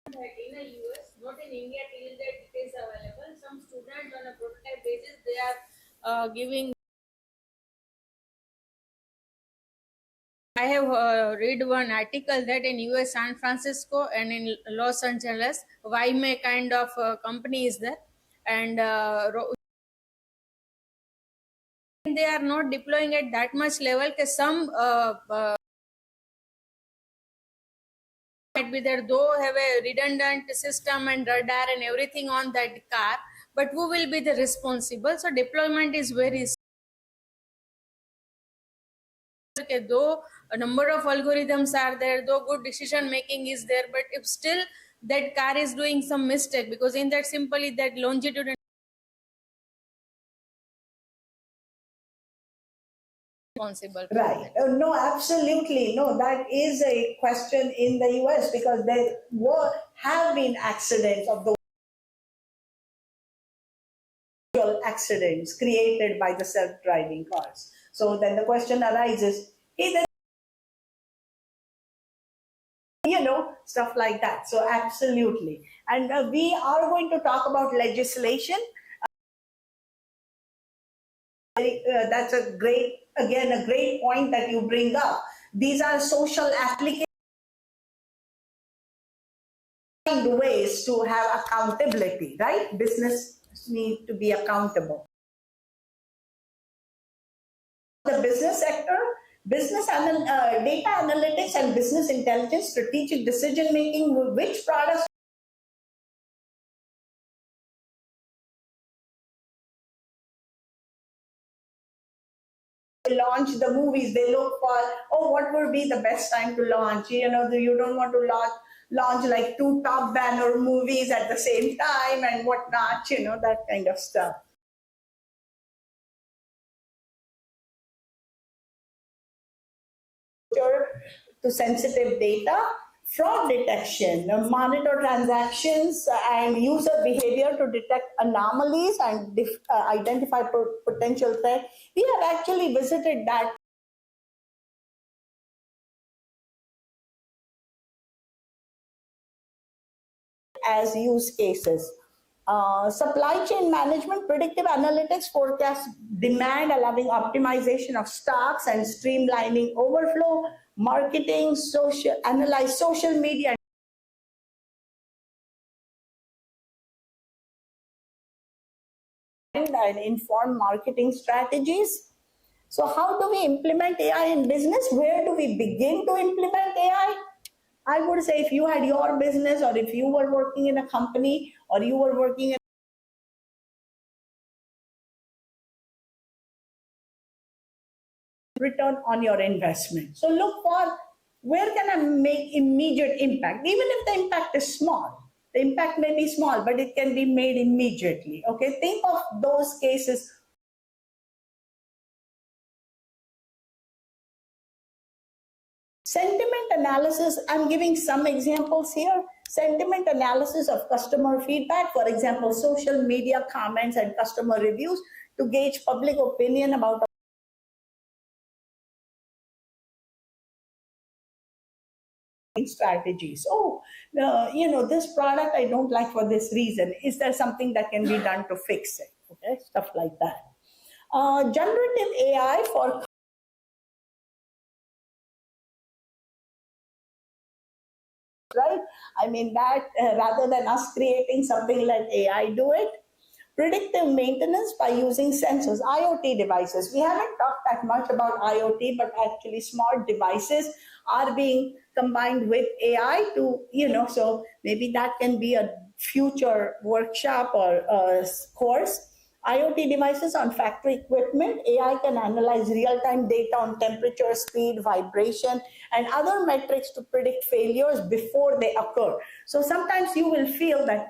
That in the US, not in India till that it is available. Some students on a prototype basis they are giving. I have read one article that in US San Francisco and in Los Angeles, Waime kind of company is there, and they are not deploying at that much level. Because some might be there, though have a redundant system and radar and everything on that car, but who will be the responsible? So deployment is very. Okay, though a number of algorithms are there, though good decision making is there, but if still that car is doing some mistake, because in that simply that longitude and responsible. Right. No, absolutely. No, that is a question in the US because there have been accidents of those accidents created by the self-driving cars. So then the question arises, hey, then, stuff like that. So absolutely. And we are going to talk about legislation. That's a great point that you bring up. These are social applications, ways to have accountability, right? Business need to be accountable. The business sector, data analytics and business intelligence, strategic decision making, which products launch the movies. They look for, what would be the best time to launch. You don't want to launch like two top banner movies at the same time and whatnot, that kind of stuff. To sensitive data, fraud detection, monitor transactions and user behavior to detect anomalies and identify potential threat. We have actually visited that as use cases. Supply chain management, predictive analytics, forecast demand, allowing optimization of stocks and streamlining overflow, marketing, analyze social media and inform marketing strategies. So how do we implement AI in business? Where do we begin to implement AI? I would say if you had your business or if you were working in a company or you were working in return on your investment. So look for where can I make immediate impact, even if the impact is small. The impact may be small, but it can be made immediately. Okay, think of those cases. Sentiment analysis, I'm giving some examples here. Sentiment analysis of customer feedback, for example, social media comments and customer reviews to gauge public opinion about strategies. Oh, this product I don't like for this reason. Is there something that can be done to fix it? Okay, stuff like that. Generative AI for right? I mean that rather than us creating something, let AI do it. Predictive maintenance by using sensors, IoT devices. We haven't talked that much about IoT, but actually smart devices are being combined with AI to, so maybe that can be a future workshop or course. IoT devices on factory equipment, AI can analyze real-time data on temperature, speed, vibration, and other metrics to predict failures before they occur. So sometimes you will feel that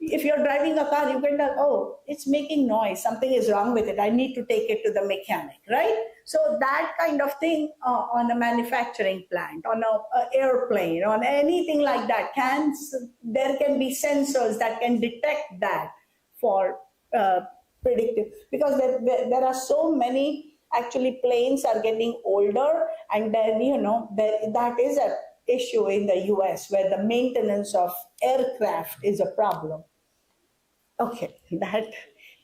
if you're driving a car, you can tell, oh, it's making noise, something is wrong with it, I need to take it to the mechanic, right? So that kind of thing on a manufacturing plant, on an airplane, on anything like that, there can be sensors that can detect that for predictive, because there are so many, actually planes are getting older, and then that is an issue in the US where the maintenance of aircraft is a problem. Okay, that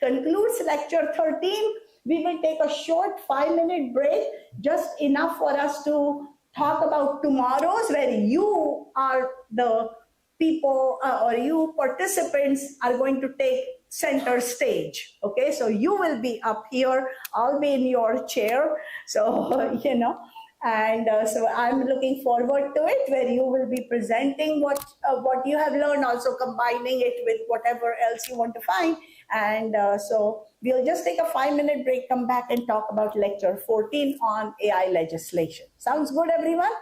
concludes lecture 13. We will take a short 5-minute break, just enough for us to talk about tomorrow's, where you are the people or you participants are going to take center stage. Okay, so you will be up here, I'll be in your chair. So, and so I'm looking forward to it, where you will be presenting what you have learned, also combining it with whatever else you want to find. And so we'll just take a 5-minute break, come back and talk about lecture 14 on AI legislation. Sounds good, everyone?